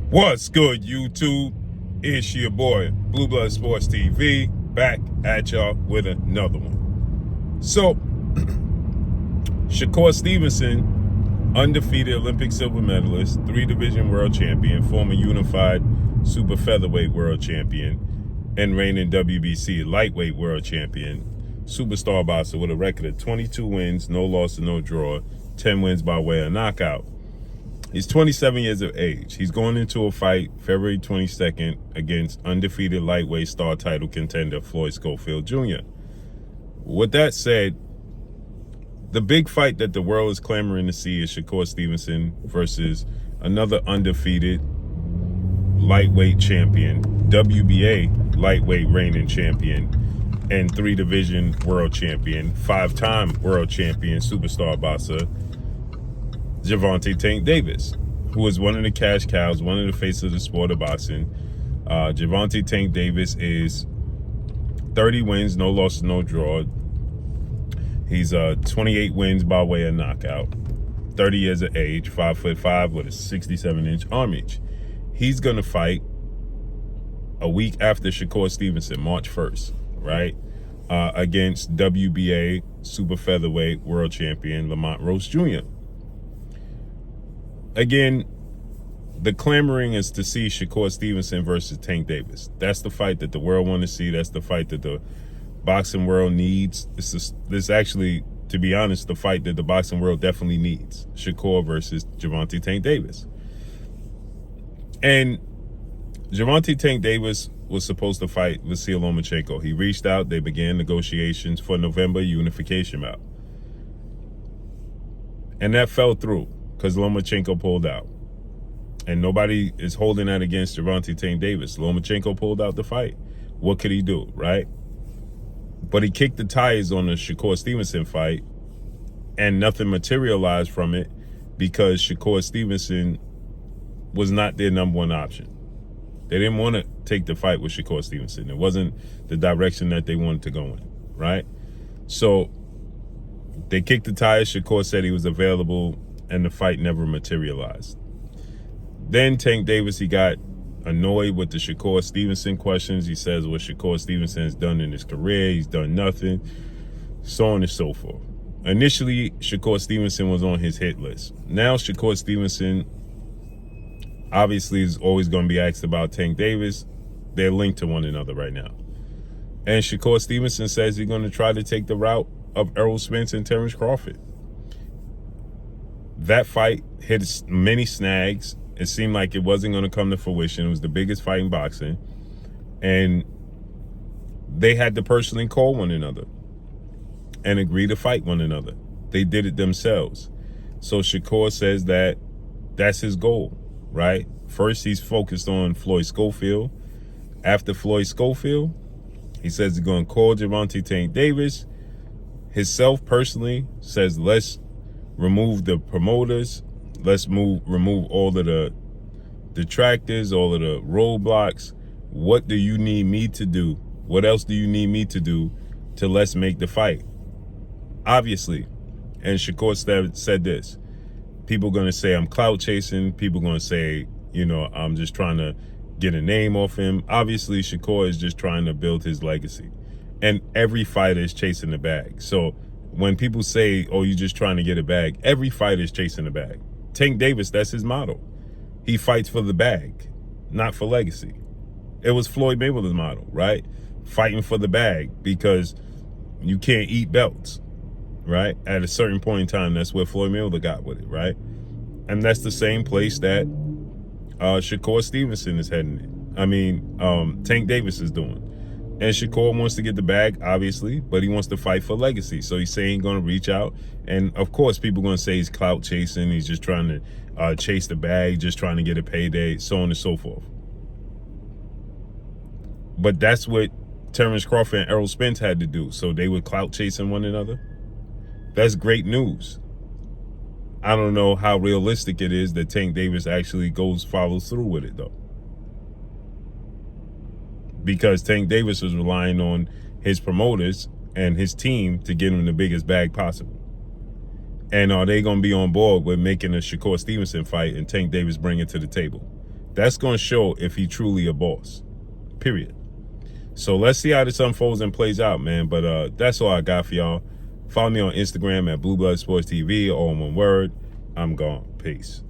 What's good, YouTube? It's your boy, Blue Blood Sports TV, back at y'all with another one. So, Shakur Stevenson, undefeated Olympic silver medalist, 3-division world champion, former unified super featherweight world champion, and reigning WBC lightweight world champion, superstar boxer with a record of 22 wins, no loss and no draw, 10 wins by way of knockout. He's 27 years of age. He's going into a fight February 22nd against undefeated lightweight star title contender Floyd Schofield Jr. With that said, the big fight that the world is clamoring to see is Shakur Stevenson versus another undefeated lightweight champion, WBA lightweight reigning champion, and 3-division world champion, 5-time world champion superstar boxer, Gervonta Tank Davis, who is one of the cash cows, one of the faces of the sport of boxing. Gervonta Tank Davis is 30 wins, no loss, no draw. He's 28 wins by way of knockout, 30 years of age, 5'5" with a 67-inch arm reach. He's going to fight a week after Shakur Stevenson, March 1st, right? Against WBA super featherweight world champion Lamont Rose Jr. Again, the clamoring is to see Shakur Stevenson versus Tank Davis. That's the fight that the world want to see. That's the fight that the boxing world needs. This actually, to be honest, the fight that the boxing world definitely needs. Shakur versus Gervonta Tank Davis. And Gervonta Tank Davis was supposed to fight Vasyl Lomachenko. He reached out. They began negotiations for November unification bout. And that fell through because Lomachenko pulled out. And nobody is holding that against Gervonta Tank Davis. Lomachenko pulled out the fight. What could he do, right? But he kicked the tires on the Shakur Stevenson fight, and nothing materialized from it because Shakur Stevenson was not their number one option. They didn't want to take the fight with Shakur Stevenson. It wasn't the direction that they wanted to go in, right? So they kicked the tires. Shakur said he was available, and the fight never materialized. Then Tank Davis, he got annoyed with the Shakur Stevenson questions. He says what Shakur Stevenson has done in his career, he's done nothing, so on and so forth. Initially, Shakur Stevenson was on his hit list. Now Shakur Stevenson obviously is always going to be asked about Tank Davis. They're linked to one another right now. And Shakur Stevenson says he's going to try to take the route of Errol Spence and Terrence Crawford. That fight hit many snags. It seemed like it wasn't going to come to fruition. It was the biggest fight in boxing. And they had to personally call one another and agree to fight one another. They did it themselves. So Shakur says that that's his goal, right? First, he's focused on Floyd Schofield. After Floyd Schofield, he says he's going to call Gervonta Tank Davis. Himself personally says, let's remove the promoters. Let's remove all of the detractors, all of the roadblocks. What do you need me to do? What else do you need me to do to let's make the fight? Obviously. And Shakur said this. People are going to say I'm clout chasing. People are going to say, I'm just trying to get a name off him. Obviously, Shakur is just trying to build his legacy. And every fighter is chasing the bag. So when people say, oh, you're just trying to get a bag, every fighter is chasing the bag. Tank Davis, that's his motto. He fights for the bag, not for legacy. It was Floyd Mayweather's motto, right? Fighting for the bag because you can't eat belts, right? At a certain point in time, that's where Floyd Mayweather got with it, right? And that's the same place that Shakur Stevenson is heading in. Tank Davis is doing. And Shakur wants to get the bag, obviously, but he wants to fight for legacy. So he's saying he's going to reach out. And, of course, people are going to say he's clout chasing. He's just trying to chase the bag, just trying to get a payday, so on and so forth. But that's what Terrence Crawford and Errol Spence had to do. So they were clout chasing one another. That's great news. I don't know how realistic it is that Tank Davis actually follows through with it, though. Because Tank Davis was relying on his promoters and his team to get him the biggest bag possible. And are they going to be on board with making a Shakur Stevenson fight and Tank Davis bring it to the table? That's going to show if he truly a boss. Period. So let's see how this unfolds and plays out, man. But that's all I got for y'all. Follow me on Instagram at Blue Blood Sports TV, all in one word. I'm gone. Peace.